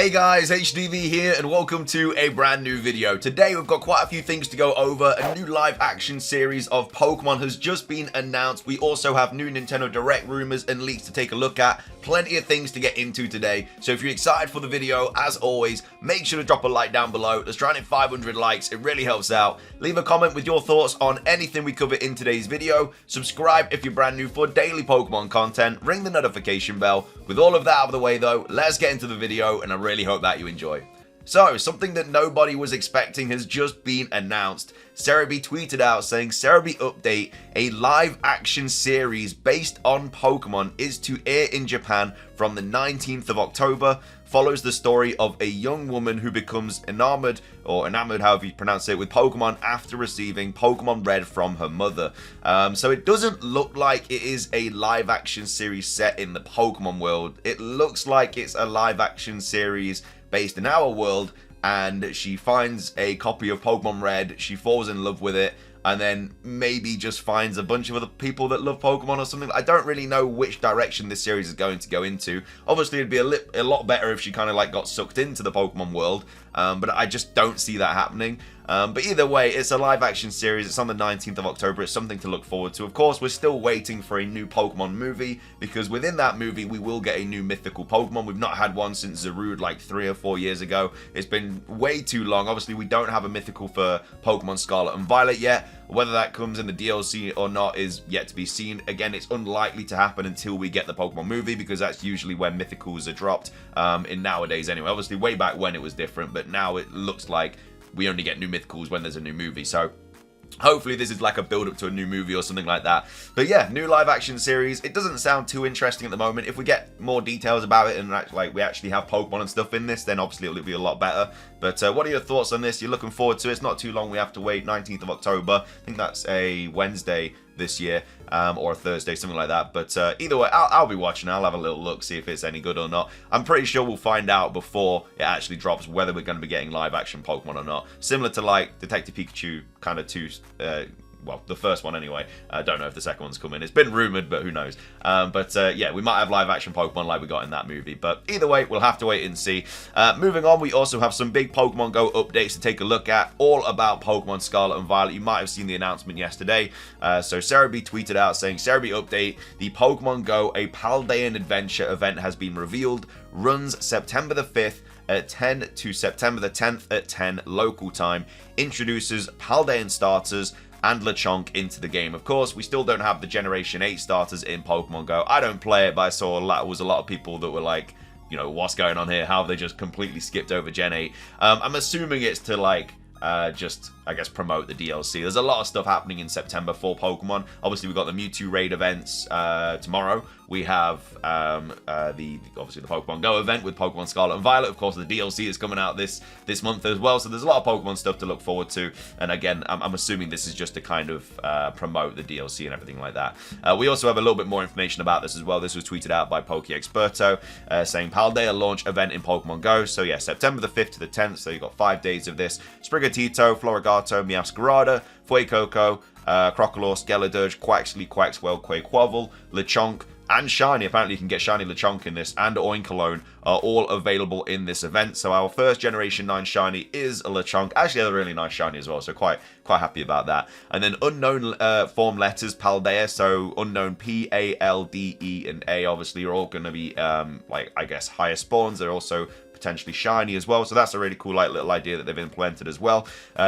Hey guys, HDvee here and welcome to a brand new video. Today we've got quite a few things to go over. A new live action series of Pokemon has just been announced. We also have new Nintendo Direct rumors and leaks to take a look at. Plenty of things to get into today. So if you're excited for the video, as always, make sure to drop a like down below. Let's try and hit 500 likes, it really helps out. Leave a comment with your thoughts on anything we cover in today's video. Subscribe if you're brand new for daily Pokemon content. Ring the notification bell. With all of that out of the way though, let's get into the video and I really hope that you enjoy. So, something that nobody was expecting has just been announced. HDvee tweeted out saying, HDvee update, a live action series based on Pokemon is to air in Japan from the 19th of October. Follows the story of a young woman who becomes enamored, however you pronounce it, with Pokemon after receiving Pokemon Red from her mother. So it doesn't look like it is a live action series set in the Pokemon world. It looks like it's a live action series based in our world, and she finds a copy of Pokemon Red, she falls in love with it, and then maybe just finds a bunch of other people that love Pokemon or something. I don't really know which direction this series is going to go into. Obviously, it'd be a lot better if she kind of like got sucked into the Pokemon world, but I just don't see that happening. But either way, it's a live action series. It's on the 19th of October. It's something to look forward to. Of course, we're still waiting for a new Pokemon movie, because within that movie, we will get a new mythical Pokemon. We've not had one since Zarude like 3 or 4 years ago. It's been way too long. Obviously, we don't have a mythical for Pokemon Scarlet and Violet yet. Whether that comes in the DLC or not is yet to be seen. Again, it's unlikely to happen until we get the Pokemon movie, because that's usually when mythicals are dropped in nowadays anyway. Obviously, way back when it was different, but now it looks like we only get new mythicals when there's a new movie. So hopefully this is like a build up to a new movie or something like that. But yeah, new live action series. It doesn't sound too interesting at the moment. If we get more details about it and we actually have Pokemon and stuff in this, then obviously it'll be a lot better. But what are your thoughts on this? You're looking forward to it? It's not too long. We have to wait. 19th of October. I think that's a Wednesday this year, or a Thursday, something like that. But either way, I'll be watching. I'll have a little look, see if it's any good or not. I'm pretty sure we'll find out before it actually drops whether we're going to be getting live action Pokemon or not. Similar to like Detective Pikachu kind of 2, well, the first one anyway. I don't know if the second one's coming. It's been rumored, but who knows. Yeah, we might have live action Pokemon like we got in that movie. But either way, we'll have to wait and see. Moving on, we also have some big Pokemon Go updates to take a look at, all about Pokemon Scarlet and Violet. You might have seen the announcement yesterday. So HDvee tweeted out saying, HDvee update, the Pokemon Go A Paldean Adventure event has been revealed. Runs September the 5th at 10 to September the 10th at 10 local time. Introduces Paldean starters and Lechonk into the game. Of course, we still don't have the Generation 8 starters in Pokemon Go. I don't play it, but I saw a lot of people that were like, you know, what's going on here? How have they just completely skipped over Gen 8? I'm assuming it's to like just, I guess, promote the DLC. There's a lot of stuff happening in September for Pokemon. Obviously, we've got the Mewtwo raid events tomorrow. We have obviously the Pokemon Go event with Pokemon Scarlet and Violet. Of course, the DLC is coming out this month as well. So there's a lot of Pokemon stuff to look forward to. And again, I'm assuming this is just to kind of promote the DLC and everything like that. We also have a little bit more information about this as well. This was tweeted out by PokeExperto saying Paldea launch event in Pokemon Go. So yeah, September the 5th to the 10th. So you've got 5 days of this. Sprigatito, Florigato, Meowscarada, Fuecoco, Crocodile, Skeledurge, Quaxly, Quaxwell, Quaquavel, Lechonk, and Shiny. Apparently you can get Shiny Lechonk in this, and Oinkologne are all available in this event. So our first Generation 9 Shiny is a Lechonk. Actually, a really nice Shiny as well, so quite happy about that. And then unknown form letters, Paldea, so unknown P, A, L, D, E, and A, obviously are all going to be, like, I guess, higher spawns. They're also potentially shiny as well, so that's a really cool little idea that they've implemented as well.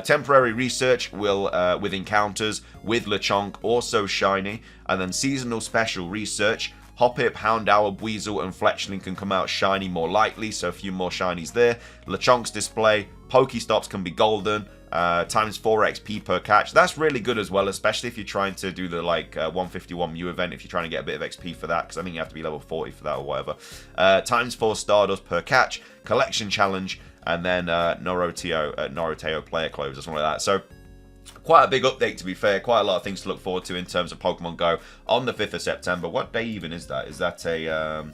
Temporary research will with encounters with Lechonk, also shiny, and then seasonal special research. Hoppip, Houndour, Weasel, and Fletchling can come out shiny more likely, so a few more shinies there. Lechonk's display, Pokestops can be golden, times 4 XP per catch. That's really good as well, especially if you're trying to do the like 151 Mew event, if you're trying to get a bit of XP for that, because I think you have to be level 40 for that or whatever. Times 4 Stardust per catch, collection challenge, and then Noroteo player clothes or something like that. So quite a big update, to be fair. Quite a lot of things to look forward to in terms of Pokemon Go on the 5th of September. What day even is that? Is that a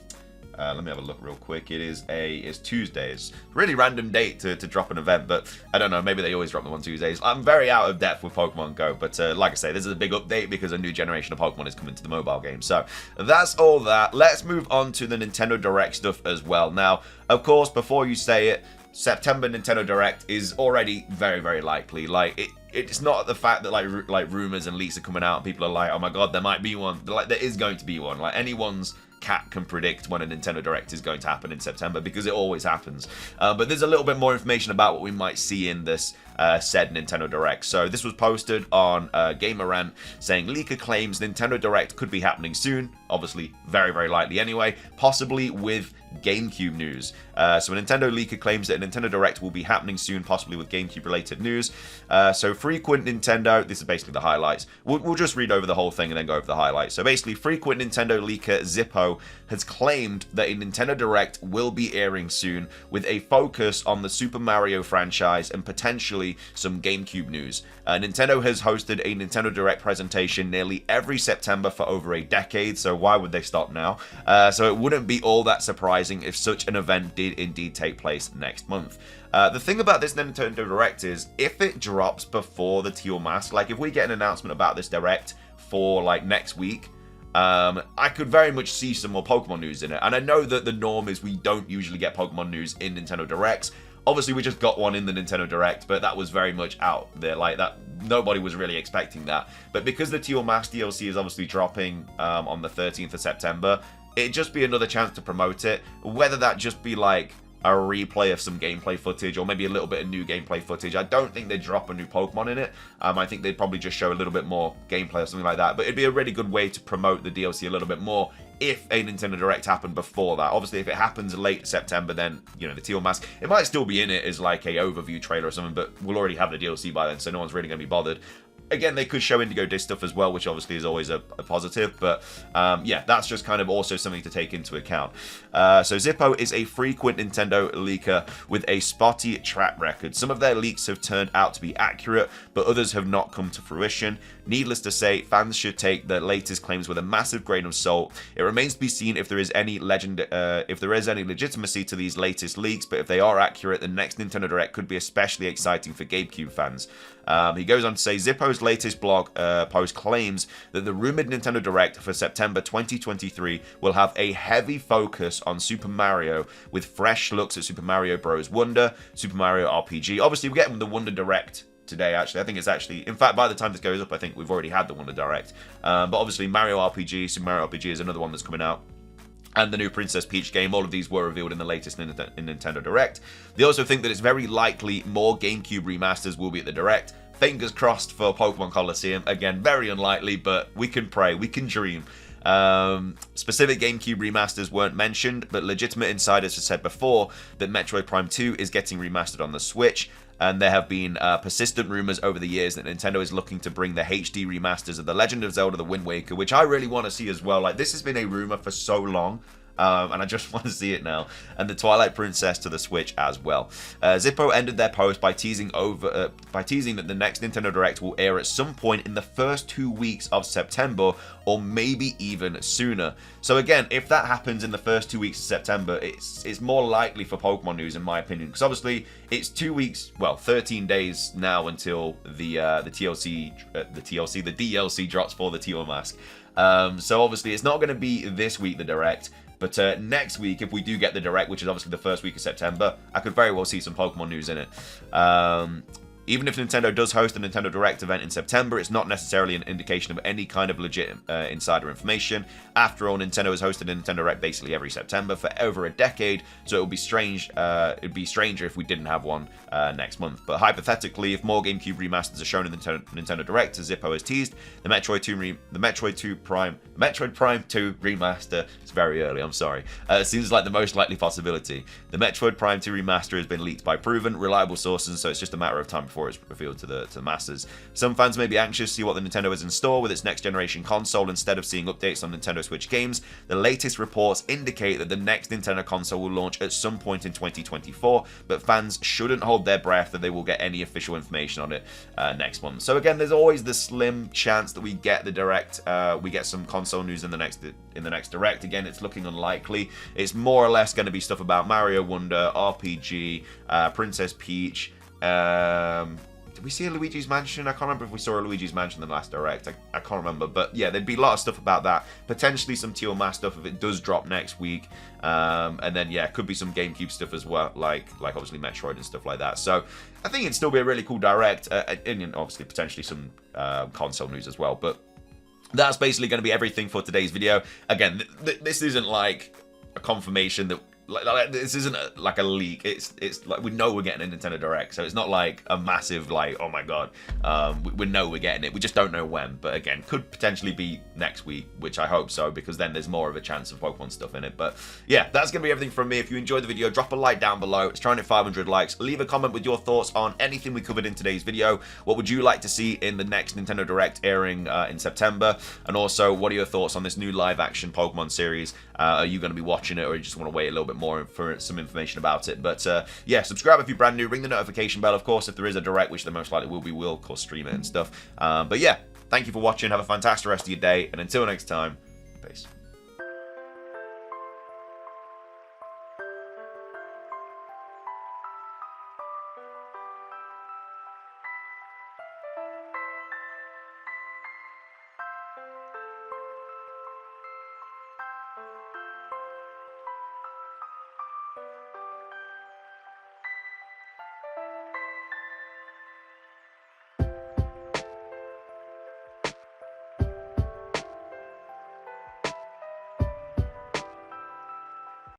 Let me have a look real quick. It's Tuesday. It's a really random date to drop an event, but I don't know. Maybe they always drop them on Tuesdays. I'm very out of depth with Pokemon Go, but like I say, this is a big update because a new generation of Pokemon is coming to the mobile game. So that's all that. Let's move on to the Nintendo Direct stuff as well. Now, of course, before you say it, September Nintendo Direct is already very, very likely. Like, it's not the fact that like rumors and leaks are coming out and people are like, oh my god, there might be one. Like, there is going to be one. Like, anyone's cat can predict when a Nintendo Direct is going to happen in September because it always happens. But there's a little bit more information about what we might see in this said Nintendo Direct. So this was posted on Gamerant saying leaker claims Nintendo Direct could be happening soon. Obviously, very, very likely anyway. Possibly with GameCube news. So a Nintendo leaker claims that a Nintendo Direct will be happening soon, possibly with GameCube related news. So frequent Nintendo, this is basically the highlights. We'll just read over the whole thing and then go over the highlights. So basically, frequent Nintendo leaker Zippo has claimed that a Nintendo Direct will be airing soon with a focus on the Super Mario franchise and potentially some GameCube news. Nintendo has hosted a Nintendo Direct presentation nearly every September for over a decade, so why would they stop now? So it wouldn't be all that surprising if such an event did indeed take place next month. The thing about this Nintendo Direct is, if it drops before the Teal Mask, like if we get an announcement about this Direct for like next week, I could very much see some more Pokemon news in it. And I know that the norm is we don't usually get Pokemon news in Nintendo Directs. Obviously, we just got one in the Nintendo Direct, but that was very much out there. Like, that, nobody was really expecting that. But because the Teal Mask DLC is obviously dropping on the 13th of September, it'd just be another chance to promote it. Whether that just be like a replay of some gameplay footage or maybe a little bit of new gameplay footage. I don't think they'd drop a new Pokemon in it. I think they'd probably just show a little bit more gameplay or something like that. But it'd be a really good way to promote the DLC a little bit more if a Nintendo Direct happened before that. Obviously, if it happens late September, then, you know, the Teal Mask, it might still be in it as like a overview trailer or something, but we'll already have the DLC by then, so no one's really going to be bothered. Again, they could show Indigo Disc stuff as well, which obviously is always a positive, but yeah, that's just kind of also something to take into account. So Zippo is a frequent Nintendo leaker with a spotty track record. Some of their leaks have turned out to be accurate, but others have not come to fruition. Needless to say, fans should take the latest claims with a massive grain of salt. It remains to be seen if there is any legitimacy to these latest leaks, but if they are accurate, the next Nintendo Direct could be especially exciting for GameCube fans. He goes on to say, Zippo's latest blog post claims that the rumored Nintendo Direct for September 2023 will have a heavy focus on Super Mario with fresh looks at Super Mario Bros. Wonder, Super Mario RPG. Obviously, we're getting the Wonder Direct today, actually. I think it's actually, in fact, by the time this goes up, I think we've already had the Wonder Direct. But obviously, Mario RPG, Super Mario RPG is another one that's coming out. And the new Princess Peach game, all of these were revealed in the latest Nintendo Direct. They also think that it's very likely more GameCube remasters will be at the Direct. Fingers crossed for Pokemon Coliseum. Again, very unlikely, but we can pray, we can dream. Specific GameCube remasters weren't mentioned, but legitimate insiders have said before that Metroid Prime 2 is getting remastered on the Switch. And there have been persistent rumors over the years that Nintendo is looking to bring the HD remasters of The Legend of Zelda: The Wind Waker, which I really want to see as well. Like, this has been a rumor for so long. And I just want to see it now. And the Twilight Princess to the Switch as well. Zippo ended their post by teasing that the next Nintendo Direct will air at some point in the first 2 weeks of September, or maybe even sooner. So again, if that happens in the first 2 weeks of September, it's more likely for Pokemon news, in my opinion, because obviously it's 2 weeks, well, 13 days now until the DLC drops for the Teal Mask. So obviously it's not going to be this week, the Direct. But next week, if we do get the Direct, which is obviously the first week of September, I could very well see some Pokemon news in it. Even if Nintendo does host a Nintendo Direct event in September, it's not necessarily an indication of any kind of legit insider information. After all, Nintendo has hosted a Nintendo Direct basically every September for over a decade, so it would be strange. It'd be stranger if we didn't have one next month. But hypothetically, if more GameCube remasters are shown in the Nintendo Direct, as Zippo has teased, the Metroid Prime 2 remaster. It's very early. I'm sorry. Seems like the most likely possibility. The Metroid Prime 2 remaster has been leaked by proven, reliable sources, so it's just a matter of time before it's revealed to the masses. Some fans may be anxious to see what the Nintendo has in store with its next generation console instead of seeing updates on Nintendo Switch games. The latest reports indicate that the next Nintendo console will launch at some point in 2024, but fans shouldn't hold their breath that they will get any official information on it next month. So again, there's always the slim chance that we get the direct, we get some console news in the next direct. Again, it's looking unlikely. It's more or less going to be stuff about Mario Wonder, RPG, Princess Peach. Did we see a Luigi's Mansion? I can't remember if we saw a Luigi's Mansion in the last direct. I can't remember. But yeah, there'd be a lot of stuff about that. Potentially some Teal Mass stuff if it does drop next week. And then, yeah, could be some GameCube stuff as well, like obviously Metroid and stuff like that. So I think it'd still be a really cool direct. And obviously potentially some console news as well. But that's basically going to be everything for today's video. Again, this isn't like a confirmation that this isn't like a leak. It's like we know we're getting a Nintendo Direct, so it's not like a massive like, oh my god, we know we're getting it. We just don't know when. But again, could potentially be next week, which I hope so, because then there's more of a chance of Pokemon stuff in it. But yeah, that's gonna be everything from me. If you enjoyed the video, drop a like down below. It's trying to hit 500 likes. Leave a comment with your thoughts on anything we covered in today's video. What would you like to see in the next Nintendo Direct airing in September? And also, what are your thoughts on this new live action Pokemon series? Are you going to be watching it, or you just want to wait a little bit more for some information about it? But yeah, subscribe if you're brand new, ring the notification bell. Of course, if there is a direct, which there most likely will be, we'll of course stream it and stuff. But yeah, thank you for watching. Have a fantastic rest of your day, and until next time, peace.